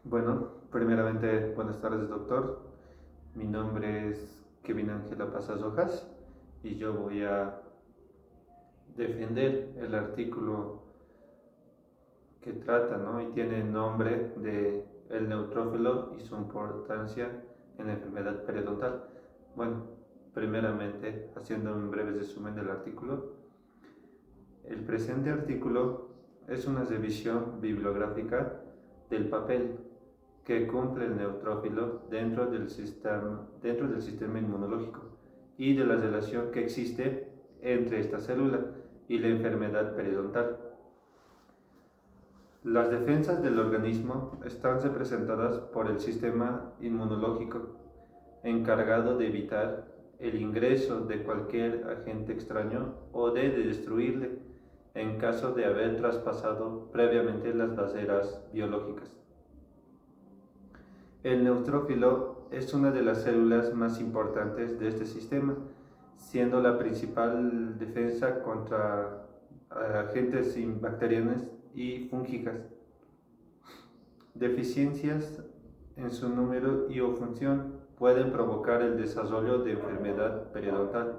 Bueno, primeramente, buenas tardes, doctor. Mi nombre es Kevin Ángela Pasas Rojas y yo voy a defender el artículo que trata, ¿no? Y tiene el nombre de el neutrófilo y su importancia en la enfermedad periodontal. Bueno, primeramente, haciendo un breve resumen del artículo, el presente artículo es una revisión bibliográfica del papel que cumple el neutrófilo dentro del sistema inmunológico y de la relación que existe entre esta célula y la enfermedad periodontal. Las defensas del organismo están representadas por el sistema inmunológico, encargado de evitar el ingreso de cualquier agente extraño o de destruirle en caso de haber traspasado previamente las barreras biológicas. El neutrófilo es una de las células más importantes de este sistema, siendo la principal defensa contra agentes bacterianos y fúngicas. Deficiencias en su número y o función pueden provocar el desarrollo de enfermedad periodontal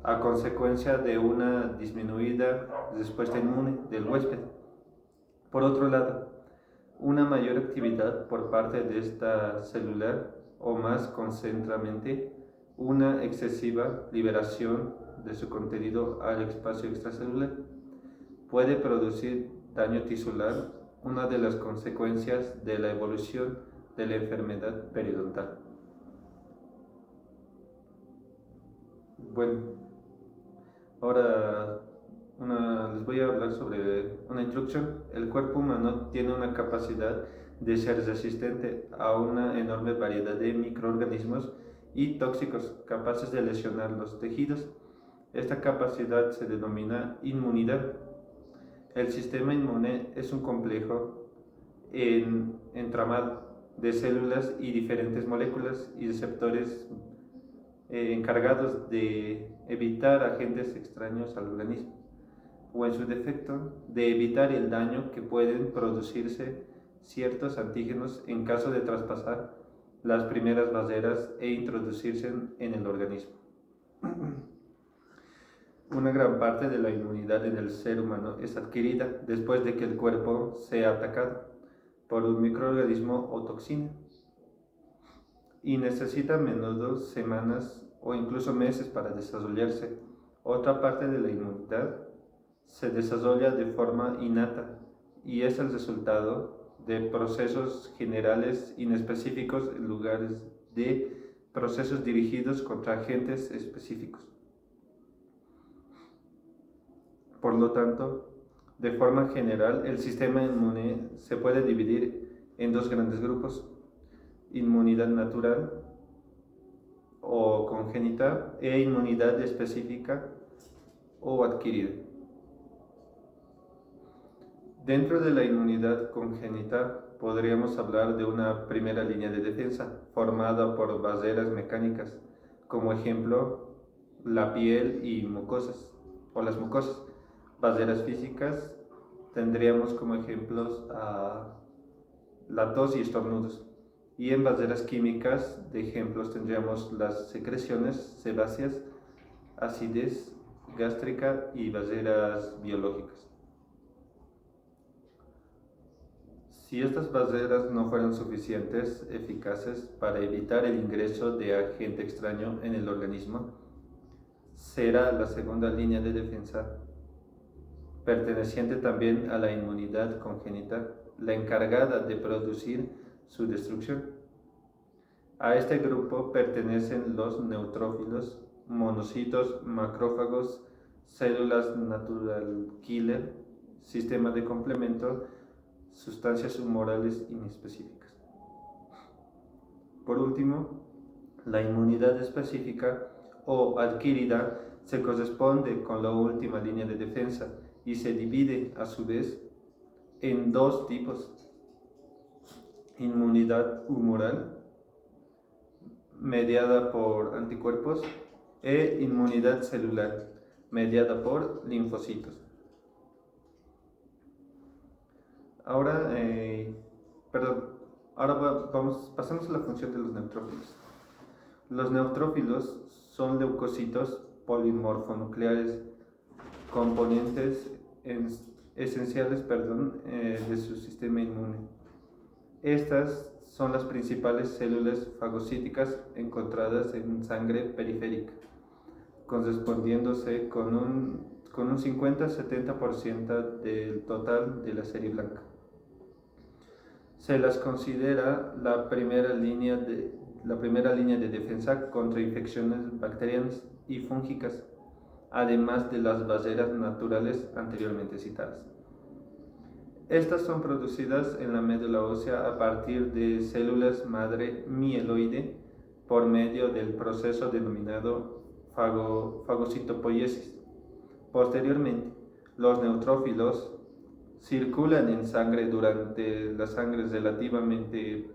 a consecuencia de una disminuida respuesta inmune del huésped. Por otro lado, una mayor actividad por parte de esta celular o más concentradamente una excesiva liberación de su contenido al espacio extracelular puede producir daño tisular, una de las consecuencias de la evolución de la enfermedad periodontal. Bueno, ahora les voy a hablar sobre una introducción. El cuerpo humano tiene una capacidad de ser resistente a una enorme variedad de microorganismos y tóxicos capaces de lesionar los tejidos. Esta capacidad se denomina inmunidad. El sistema inmune es un complejo entramado de células y diferentes moléculas y receptores encargados de evitar agentes extraños al organismo, o en su defecto, de evitar el daño que pueden producirse ciertos antígenos en caso de traspasar las primeras barreras e introducirse en el organismo. Una gran parte de la inmunidad en el ser humano es adquirida después de que el cuerpo sea atacado por un microorganismo o toxina y necesita a menudo semanas o incluso meses para desarrollarse. Otra parte de la inmunidad se desarrolla de forma innata y es el resultado de procesos generales inespecíficos en lugar de procesos dirigidos contra agentes específicos. Por lo tanto, de forma general, el sistema inmune se puede dividir en dos grandes grupos: inmunidad natural o congénita e inmunidad específica o adquirida. Dentro de la inmunidad congénita podríamos hablar de una primera línea de defensa formada por barreras mecánicas, como ejemplo la piel y mucosas o las mucosas. Barreras físicas tendríamos como ejemplos a la tos y estornudos. Y en barreras químicas de ejemplos tendríamos las secreciones sebáceas, acidez gástrica y barreras biológicas. Si estas barreras no fueran suficientes, eficaces para evitar el ingreso de agente extraño en el organismo, será la segunda línea de defensa, perteneciente también a la inmunidad congénita, la encargada de producir su destrucción. A este grupo pertenecen los neutrófilos, monocitos, macrófagos, células natural killer, sistema de complemento, sustancias humorales inespecíficas. Por último, la inmunidad específica o adquirida se corresponde con la última línea de defensa y se divide a su vez en dos tipos: inmunidad humoral, mediada por anticuerpos, e inmunidad celular, mediada por linfocitos. Ahora, Ahora pasamos a la función de los neutrófilos. Los neutrófilos son leucocitos polimorfonucleares, componentes esenciales de su sistema inmune. Estas son las principales células fagocíticas encontradas en sangre periférica, correspondiéndose con un 50-70% del total de la serie blanca. Se las considera la primera línea de defensa contra infecciones bacterianas y fúngicas, además de las barreras naturales anteriormente citadas. Estas son producidas en la médula ósea a partir de células madre mieloide por medio del proceso denominado fagocitopoiesis. Posteriormente, los neutrófilos circulan en sangre durante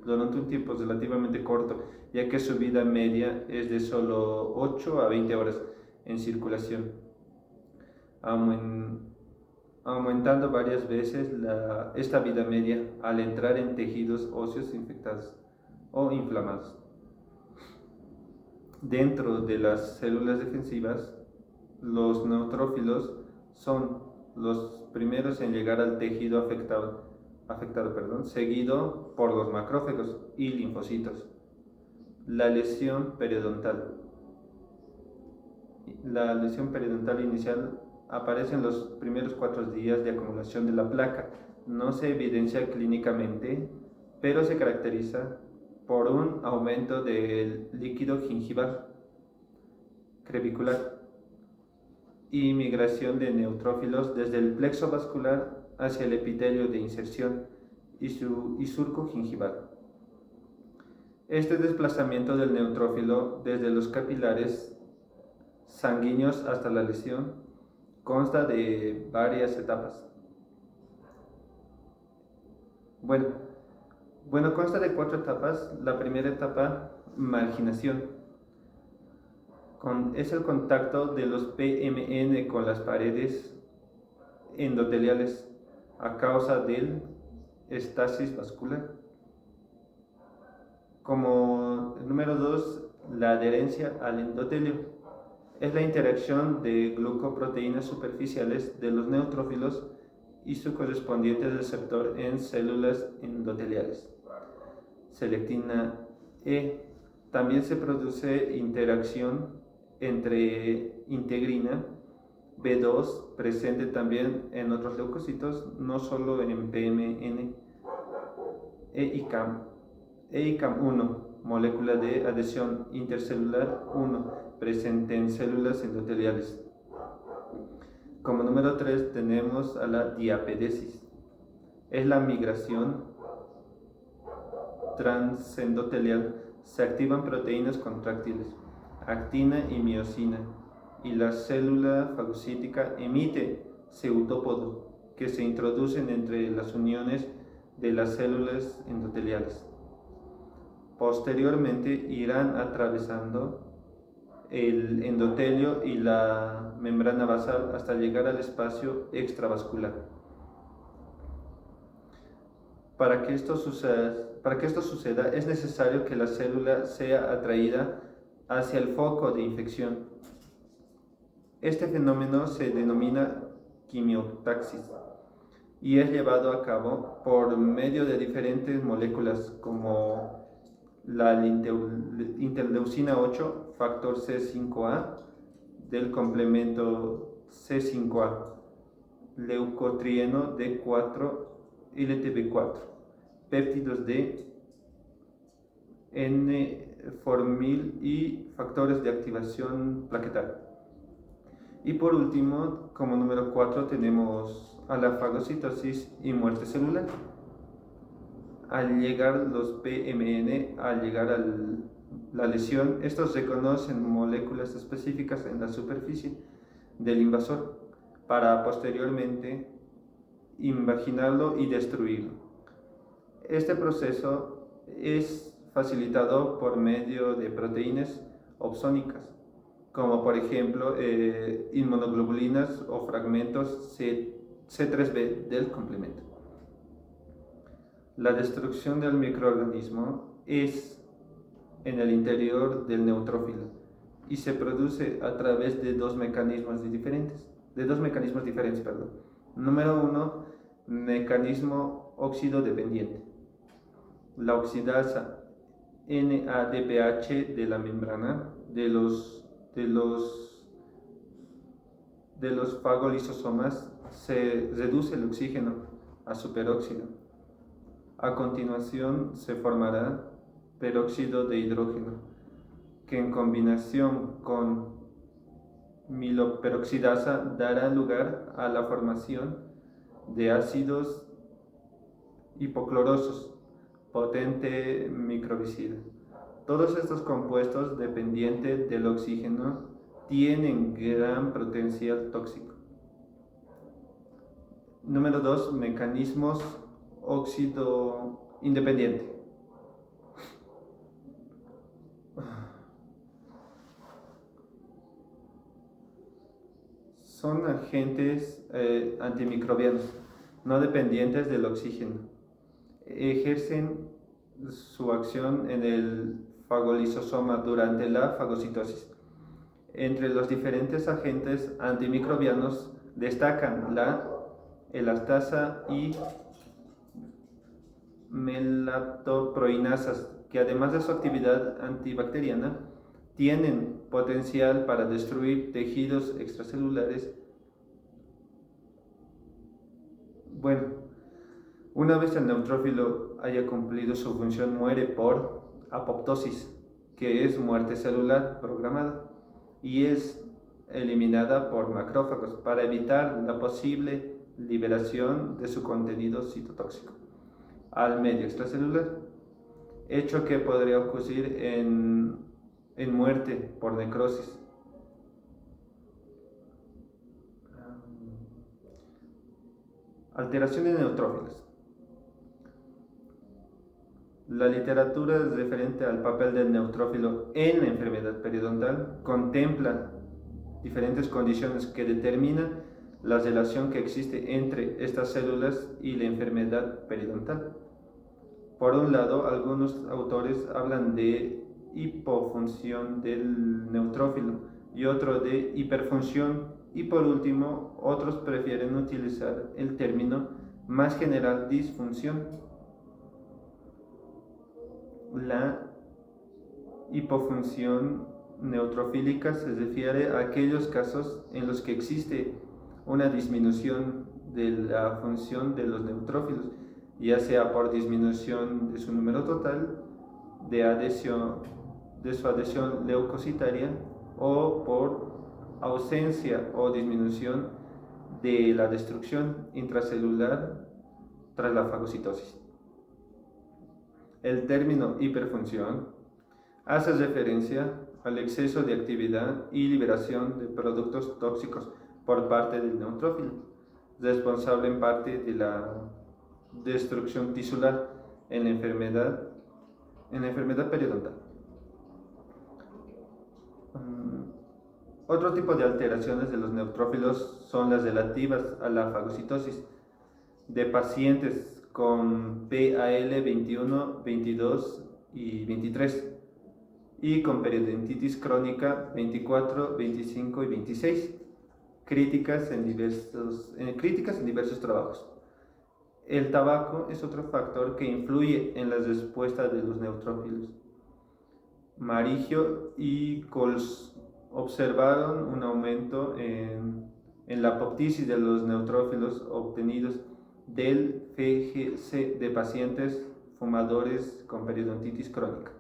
un tiempo relativamente corto, ya que su vida media es de solo 8 a 20 horas en circulación, aumentando varias veces esta vida media al entrar en tejidos óseos infectados o inflamados. Dentro de las células defensivas, los neutrófilos son los primeros en llegar al tejido afectado, seguido por los macrófagos y linfocitos. La lesión periodontal. La lesión periodontal inicial aparece en los primeros 4 días de acumulación de la placa. No se evidencia clínicamente, pero se caracteriza por un aumento del líquido gingival crevicular y migración de neutrófilos desde el plexo vascular hacia el epitelio de inserción y surco gingival. Este desplazamiento del neutrófilo desde los capilares sanguíneos hasta la lesión consta de varias etapas. Consta de 4 etapas. La primera etapa, marginación. Es el contacto de los PMN con las paredes endoteliales a causa del estasis vascular. Como número 2, la adherencia al endotelio. Es la interacción de glucoproteínas superficiales de los neutrófilos y su correspondiente receptor en células endoteliales. Selectina E. También se produce interacción entre integrina B2, presente también en otros leucocitos, no solo en PMN, e ICAM1, molécula de adhesión intercelular 1, presente en células endoteliales. Como número 3 tenemos a la diapedesis. Es la migración transendotelial. Se activan proteínas contráctiles, actina y miosina, y la célula fagocítica emite pseudópodos que se introducen entre las uniones de las células endoteliales. Posteriormente irán atravesando el endotelio y la membrana basal hasta llegar al espacio extravascular. Para que esto suceda, es necesario que la célula sea atraída hacia el foco de infección. Este fenómeno se denomina quimiotaxis y es llevado a cabo por medio de diferentes moléculas como la interleucina 8, factor C5A, del complemento C5A, leucotrieno D4, LTB4, péptidos de N-formil y factores de activación plaquetaria. Y por último, como número 4, tenemos a la fagocitosis y muerte celular. Al llegar los PMN, al llegar a la lesión, estos reconocen moléculas específicas en la superficie del invasor para posteriormente invaginarlo y destruirlo. Este proceso es facilitado por medio de proteínas opsónicas, como por ejemplo inmunoglobulinas o fragmentos C3b del complemento. La destrucción del microorganismo es en el interior del neutrófilo y se produce a través de dos mecanismos diferentes. Perdón. Número uno, mecanismo óxido dependiente. La oxidasa NADPH de la membrana de los fagolisosomas se reduce el oxígeno a superóxido. A continuación se formará peróxido de hidrógeno, que en combinación con miloperoxidasa dará lugar a la formación de ácidos hipoclorosos, potente microbicida. Todos estos compuestos dependientes del oxígeno tienen gran potencial tóxico. Número 2. Mecanismos óxido independiente. Son agentes antimicrobianos, no dependientes del oxígeno. Ejercen su acción en el fagolisosoma durante la fagocitosis. Entre los diferentes agentes antimicrobianos destacan la elastasa y melatoproinasas, que además de su actividad antibacteriana, tienen potencial para destruir tejidos extracelulares. Bueno, una vez el neutrófilo haya cumplido su función, muere por apoptosis, que es muerte celular programada, y es eliminada por macrófagos para evitar la posible liberación de su contenido citotóxico al medio extracelular, hecho que podría ocurrir en muerte por necrosis. Alteración de neutrófilos. La literatura referente al papel del neutrófilo en la enfermedad periodontal contempla diferentes condiciones que determinan la relación que existe entre estas células y la enfermedad periodontal. Por un lado, algunos autores hablan de hipofunción del neutrófilo y otro de hiperfunción, y por último, otros prefieren utilizar el término más general disfunción. La hipofunción neutrofílica se refiere a aquellos casos en los que existe una disminución de la función de los neutrófilos, ya sea por disminución de su número total, de su adhesión leucocitaria, o por ausencia o disminución de la destrucción intracelular tras la fagocitosis. El término hiperfunción hace referencia al exceso de actividad y liberación de productos tóxicos por parte del neutrófilo, responsable en parte de la destrucción tisular en la enfermedad periodontal. Otro tipo de alteraciones de los neutrófilos son las relativas a la fagocitosis de pacientes con PAL 21, 22 y 23 y con periodontitis crónica 24, 25 y 26, críticas en diversos trabajos. El tabaco es otro factor que influye en la respuesta de los neutrófilos. Marigio y Coles observaron un aumento en la apoptosis de los neutrófilos obtenidos del FGC de pacientes fumadores con periodontitis crónica.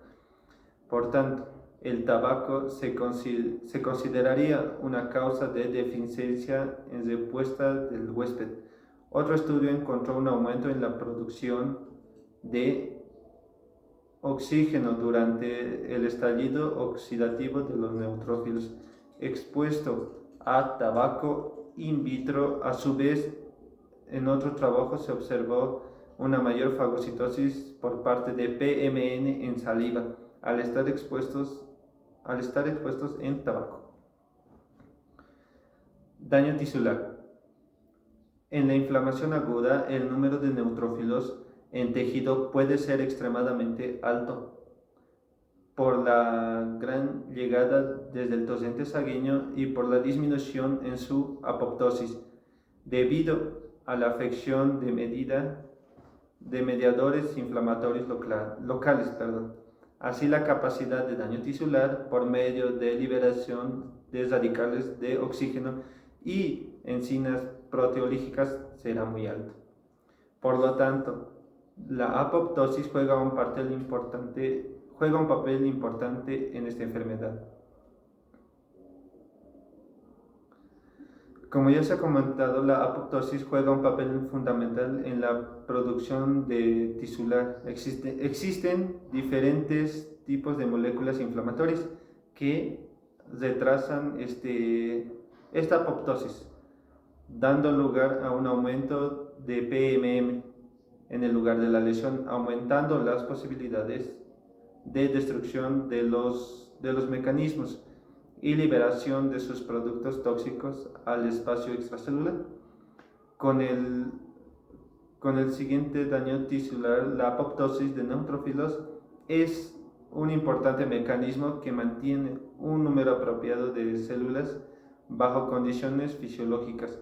Por tanto, el tabaco se consideraría una causa de deficiencia en respuesta del huésped. Otro estudio encontró un aumento en la producción de oxígeno durante el estallido oxidativo de los neutrófilos expuesto a tabaco in vitro. A su vez, en otro trabajo se observó una mayor fagocitosis por parte de PMN en saliva al estar expuestos en tabaco. Daño tisular. En la inflamación aguda, el número de neutrófilos en tejido puede ser extremadamente alto por la gran llegada desde el torrente sanguíneo y por la disminución en su apoptosis, debido a la afección de mediadores inflamatorios locales. Así, la capacidad de daño tisular por medio de liberación de radicales de oxígeno y enzimas proteolíticas será muy alta. Por lo tanto, la apoptosis juega un papel importante en esta enfermedad. Como ya se ha comentado, la apoptosis juega un papel fundamental en la producción de tisular. Existen diferentes tipos de moléculas inflamatorias que retrasan esta apoptosis, dando lugar a un aumento de PMM en el lugar de la lesión, aumentando las posibilidades de destrucción de los mecanismos y liberación de sus productos tóxicos al espacio extracelular. Con el siguiente daño tisular, la apoptosis de neutrófilos es un importante mecanismo que mantiene un número apropiado de células bajo condiciones fisiológicas.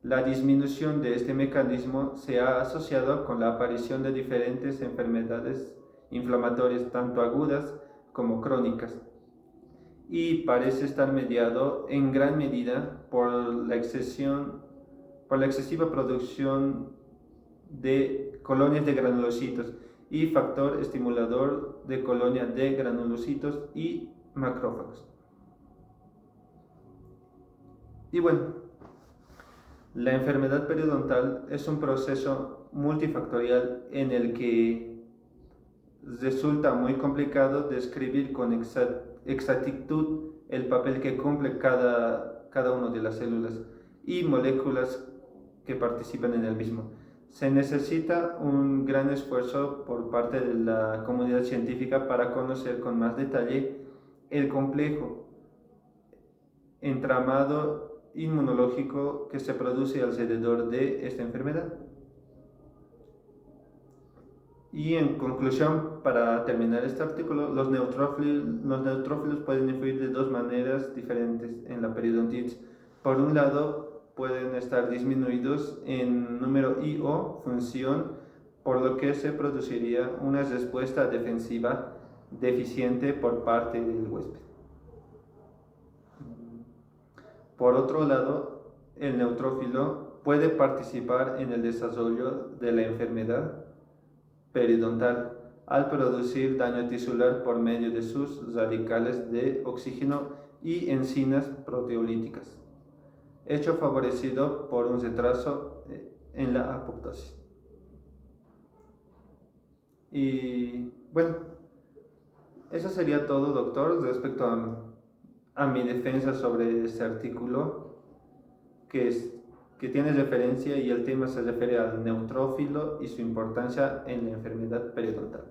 La disminución de este mecanismo se ha asociado con la aparición de diferentes enfermedades inflamatorias, tanto agudas como crónicas, y parece estar mediado en gran medida por la excesiva producción de colonias de granulocitos y factor estimulador de colonia de granulocitos y macrófagos. Y bueno, la enfermedad periodontal es un proceso multifactorial en el que resulta muy complicado describir con exactitud el papel que cumple cada una de las células y moléculas que participan en el mismo. Se necesita un gran esfuerzo por parte de la comunidad científica para conocer con más detalle el complejo entramado inmunológico que se produce alrededor de esta enfermedad. Y en conclusión, para terminar este artículo, los neutrófilos pueden influir de dos maneras diferentes en la periodontitis. Por un lado, pueden estar disminuidos en número y o función, por lo que se produciría una respuesta defensiva deficiente por parte del huésped. Por otro lado, el neutrófilo puede participar en el desarrollo de la enfermedad periodontal al producir daño tisular por medio de sus radicales de oxígeno y enzimas proteolíticas, hecho favorecido por un retraso en la apoptosis. Y bueno, eso sería todo, doctor, respecto a mi defensa sobre este artículo que tiene referencia, y el tema se refiere al neutrófilo y su importancia en la enfermedad periodontal.